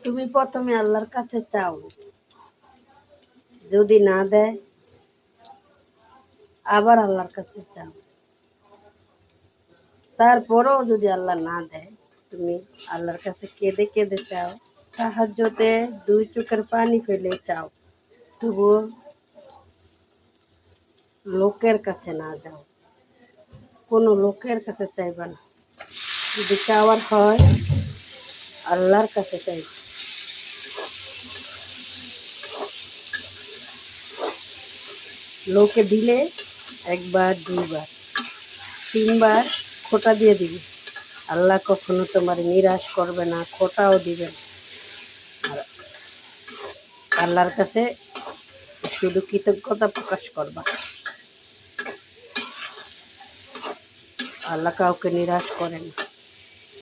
তুমি প্রথমে আল্লাহর কাছে চাও, যদি না দেয় আবার আল্লাহর কাছে চাও, তারপরেও যদি আল্লাহ না দেয় তুমি আল্লাহর কাছে কেঁদে কেঁদে চাও, তাহাজ্জুদে 2 চোখের পানি ফেলে চাও, তবুও লোকের কাছে না যাও, কোনো লোকের কাছে চাইবা না। যদি চাওয়ার হয় আল্লাহর কাছে চাইবা। লোকে দিলে 1 বার 2 বার 3 বার খোঁটা দিয়ে দিবি, আল্লাহ কখনো তোমার নিরাশ করবে না, খোঁটাও দিবে না। আর আল্লাহর কাছে শুধু কৃতজ্ঞতা প্রকাশ করবা। আল্লাহ কাউকে নিরাশ করেন।